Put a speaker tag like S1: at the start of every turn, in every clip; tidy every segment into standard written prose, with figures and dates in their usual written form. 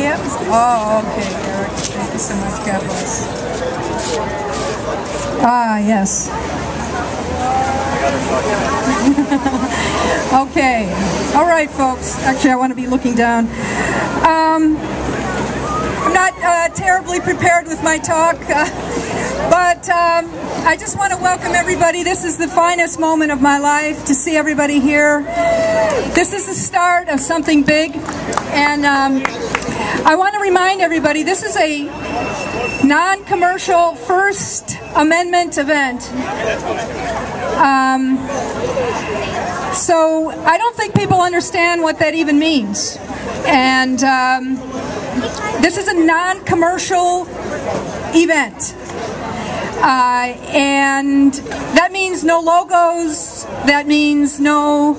S1: yet? Oh, okay, Eric. Thank you so much. God bless. Ah, yes. Okay. All right, folks. Actually, I want to be looking down. I'm not terribly prepared with my talk, but I just want to welcome everybody. This is the finest moment of my life to see everybody here. This is the start of something big, and I want to remind everybody this is a non-commercial First Amendment event. So I don't think people understand what that even means. And this is a non-commercial event. And that means no logos, that means no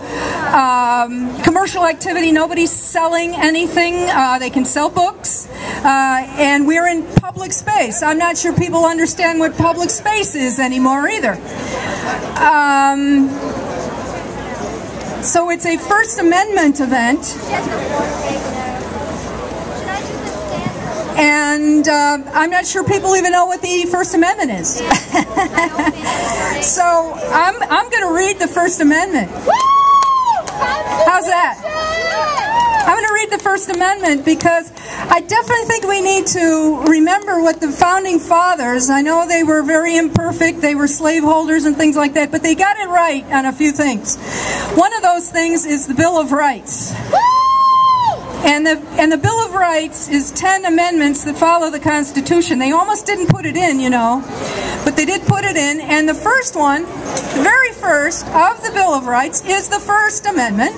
S1: commercial activity, nobody's selling anything, they can sell books, and we're in public space. I'm not sure people understand what public space is anymore either. So it's a First Amendment event. And I'm not sure people even know what the First Amendment is. So I'm going to read the First Amendment. How's that? I'm going to read the First Amendment because I definitely think we need to remember what the Founding Fathers, I know they were very imperfect, they were slaveholders and things like that, but they got it right on a few things. One of those things is the Bill of Rights. And the Bill of Rights is 10 amendments that follow the Constitution. They almost didn't put it in, you know, but they did put it in. And the first one, the very first of the Bill of Rights is the First Amendment.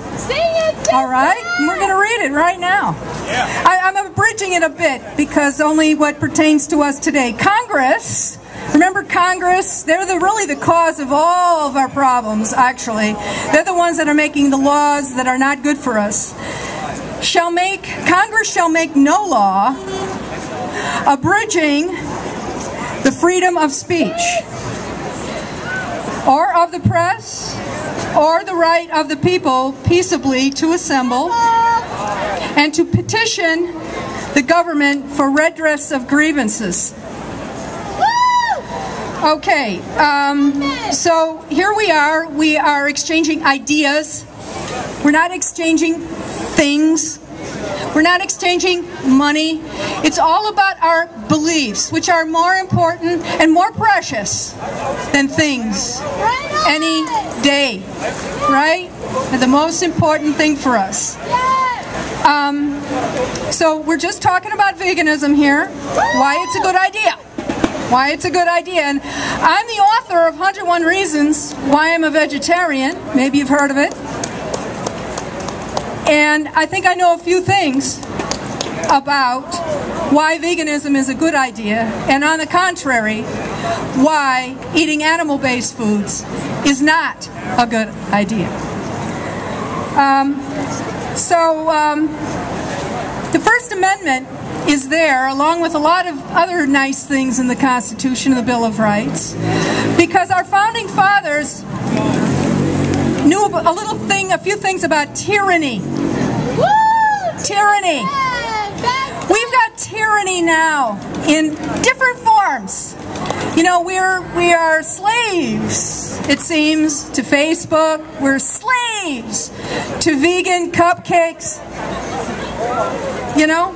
S1: All right? And we're going to read it right now. I'm abridging it a bit because only what pertains to us today. Congress, remember Congress? They're really the cause of all of our problems, actually. They're the ones that are making the laws that are not good for us. Congress shall make no law abridging the freedom of speech or of the press or the right of the people peaceably to assemble and to petition the government for redress of grievances. Okay, so here we are exchanging ideas. We're not exchanging things. We're not exchanging money. It's all about our beliefs, which are more important and more precious than things any day, right? And the most important thing for us. So we're just talking about veganism here, why it's a good idea. Why it's a good idea. And I'm the author of 101 Reasons Why I'm a Vegetarian. Maybe you've heard of it. And I think I know a few things about why veganism is a good idea, and on the contrary, why eating animal-based foods is not a good idea. The First Amendment is there, along with a lot of other nice things in the Constitution and the Bill of Rights, because our Founding Fathers knew a few things about tyranny. Woo! Tyranny. We've got tyranny now in different forms. You know, we are slaves, it seems, to Facebook. We're slaves to vegan cupcakes. You know?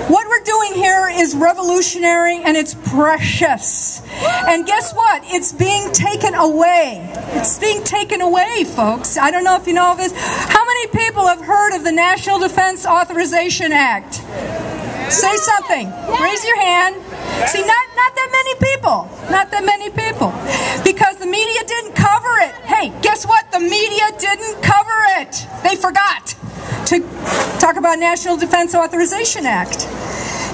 S1: What we're doing here is revolutionary and it's precious. And guess what? It's being taken away. It's being taken away, folks. I don't know if you know of this. How many people have heard of the National Defense Authorization Act? Say something. Raise your hand. See, not that many people. Not that many people. Because the media didn't cover it. Hey, guess what? The media didn't cover it. They forgot to talk about National Defense Authorization Act.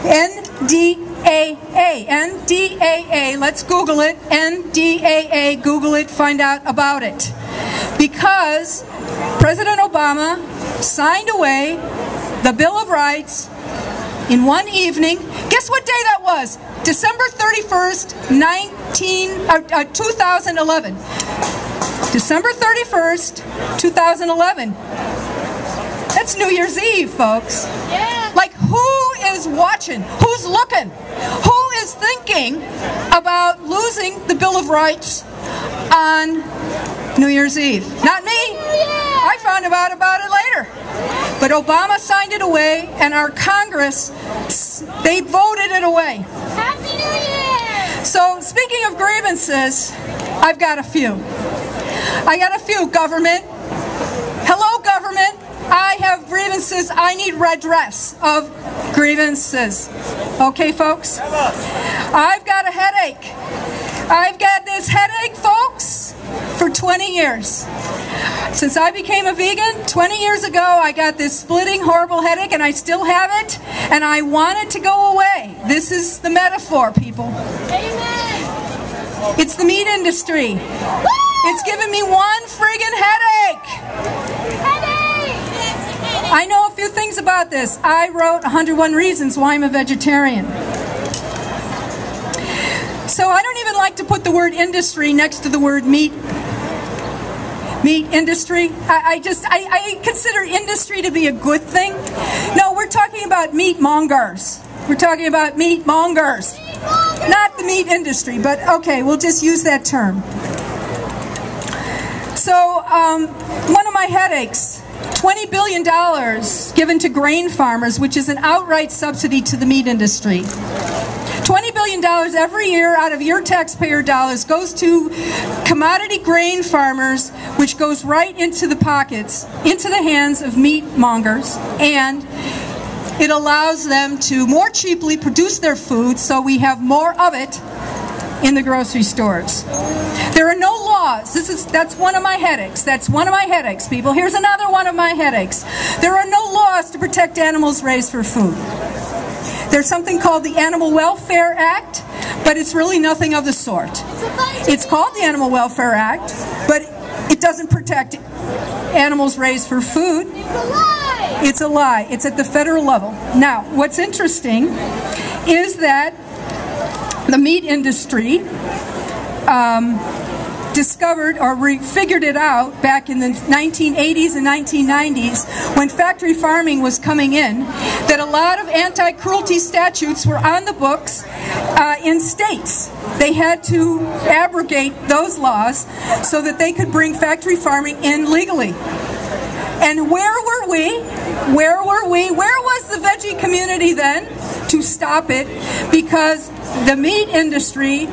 S1: NDAA. NDAA. Let's Google it. NDAA. Google it. Find out about it. Because President Obama signed away the Bill of Rights in one evening. Guess what day that was? December 31st, 2011. December 31st, 2011. That's New Year's Eve, folks. Yeah. Like, who watching? Who's looking? Who is thinking about losing the Bill of Rights on New Year's Eve? Not me. I found out about it later. But Obama signed it away, and our Congress, they voted it away.
S2: Happy New Year!
S1: So, speaking of grievances, I've got a few. I got a few, government. Hello, government. I have grievances. I need redress of grievances. Okay, folks? I've got a headache. I've got this headache, folks, for 20 years. Since I became a vegan 20 years ago, I got this splitting, horrible headache, and I still have it, and I want it to go away. This is the metaphor, people.
S2: Amen.
S1: It's the meat industry.
S2: Woo!
S1: It's giving me one friggin' headache.
S2: Headache!
S1: I know a few things about this. I wrote 101 Reasons Why I'm a Vegetarian. So I don't even like to put the word industry next to the word meat. Meat industry. I consider industry to be a good thing. No, we're talking about meat mongers. We're talking about meat mongers. Not the meat industry, but okay, we'll just use that term. So, one of my headaches, $20 billion given to grain farmers, which is an outright subsidy to the meat industry. $20 billion every year out of your taxpayer dollars goes to commodity grain farmers, which goes right into the pockets, into the hands of meat mongers, and it allows them to more cheaply produce their food, so we have more of it in the grocery stores. There are no laws. That's one of my headaches. That's one of my headaches, people. Here's another one of my headaches. There are no laws to protect animals raised for food. There's something called the Animal Welfare Act, but it's really nothing of the sort. It's called the Animal Welfare Act, but it doesn't protect animals raised for food.
S2: It's a lie!
S1: It's a lie. It's at the federal level. Now, what's interesting is that the meat industry discovered or figured it out back in the 1980s and 1990s when factory farming was coming in, that a lot of anti-cruelty statutes were on the books in states. They had to abrogate those laws so that they could bring factory farming in legally. And where were we? Where were we? Where was the veggie community then to stop it? Because the meat industry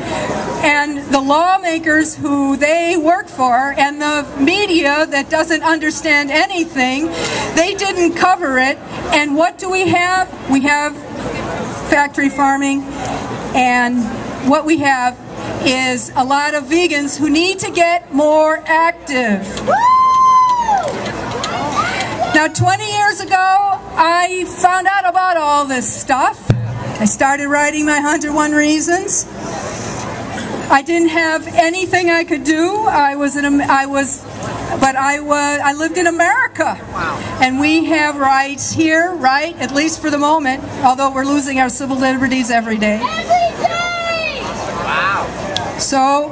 S1: and the lawmakers who they work for and the media that doesn't understand anything, they didn't cover it. And what do we have? We have factory farming, and what we have is a lot of vegans who need to get more active. Now, 20 years ago, I found out about all this stuff. I started writing my 101 Reasons. I didn't have anything I could do. I lived in America. And we have rights here, right? At least for the moment, although we're losing our civil liberties every day.
S2: Every day!
S3: Wow.
S1: So,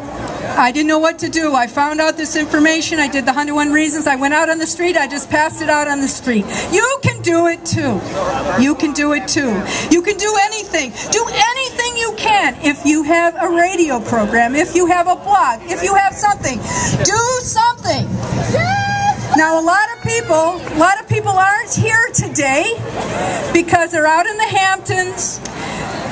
S1: I didn't know what to do. I found out this information. I did the 101 Reasons. I went out on the street. I just passed it out on the street. You can do it too. You can do it too. You can do anything. Do anything you can. If you have a radio program, if you have a blog, if you have something, do something. Now, a lot of people aren't here today because they're out in the Hamptons.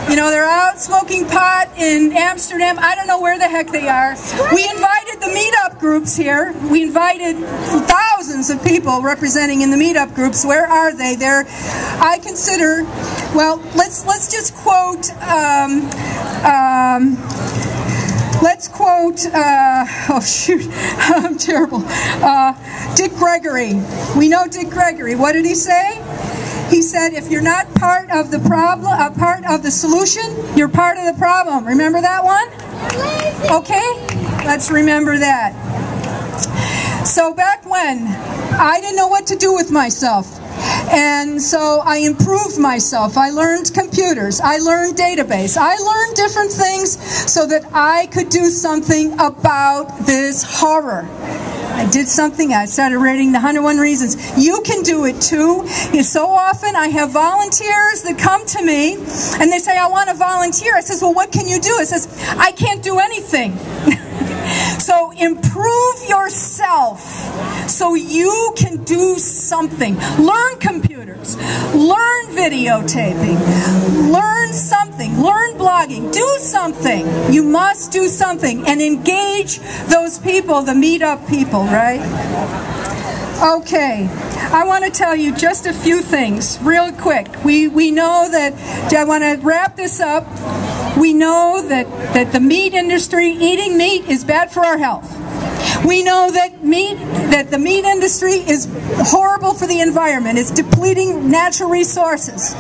S1: You know, they're out smoking pot in Amsterdam. I don't know where the heck they are. We invited the meetup groups here. We invited thousands of people representing in the meetup groups. Where are they? They're, I consider, well, let's just quote, oh shoot, I'm terrible. Dick Gregory. We know Dick Gregory. What did he say? He said, if you're not part of the problem, part of the solution, you're part of the problem. Remember that one? Okay? Let's remember that. So back when, I didn't know what to do with myself. And so I improved myself. I learned computers. I learned database. I learned different things so that I could do something about this horror. I did something. I started reading the 101 Reasons. You can do it too. So often I have volunteers that come to me and they say, I want to volunteer. I says, well, what can you do? It says, I can't do anything. So improve yourself so you can do something. Learn computers. Learn videotaping. Learn something. Learn blogging. Do something. You must do something and engage those people, the meetup people, right? Okay, I want to tell you just a few things real quick. We know that, I want to wrap this up. We know that the meat industry, eating meat is bad for our health. We know that the meat industry is horrible for the environment. It's depleting natural resources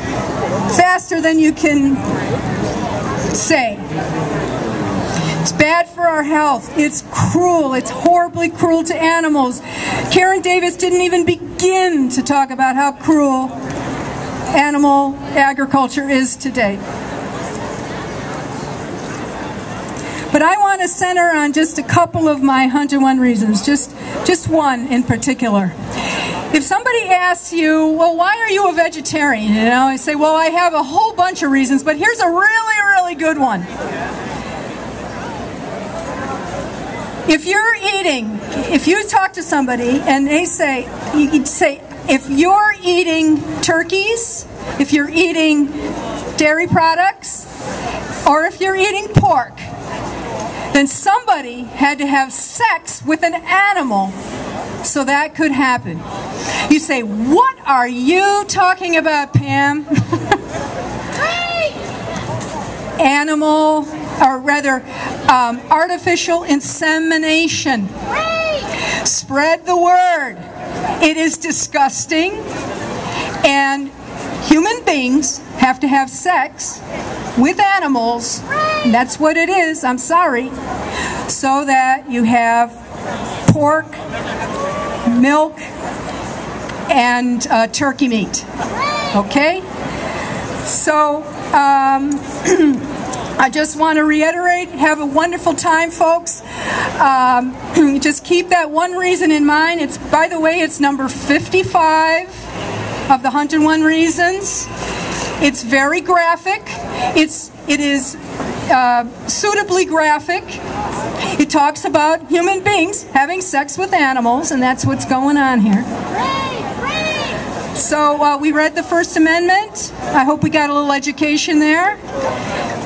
S1: faster than you can say. It's bad for our health. It's cruel. It's horribly cruel to animals. Karen Davis didn't even begin to talk about how cruel animal agriculture is today. But I want to center on just a couple of my 101 reasons, just one in particular. If somebody asks you, well, why are you a vegetarian? You know, I say, well, I have a whole bunch of reasons, but here's a really, really good one. If you talk to somebody and they say, you say, if you're eating turkeys, if you're eating dairy products, or if you're eating pork, then somebody had to have sex with an animal so that could happen. You say, what are you talking about, Pam? Animal, or rather, artificial insemination. Spread the word. It is disgusting, and human beings have to have sex with animals. And that's what it is, I'm sorry, so that you have pork, milk, and turkey meat. Okay? So, I just want to reiterate, have a wonderful time, folks. Just keep that one reason in mind. It's, by the way, it's number 55 of the 101 Reasons. It's very graphic. It is suitably graphic. It talks about human beings having sex with animals, and that's what's going on here. So we read the First Amendment. I hope we got a little education there.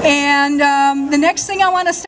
S1: And the next thing I want to say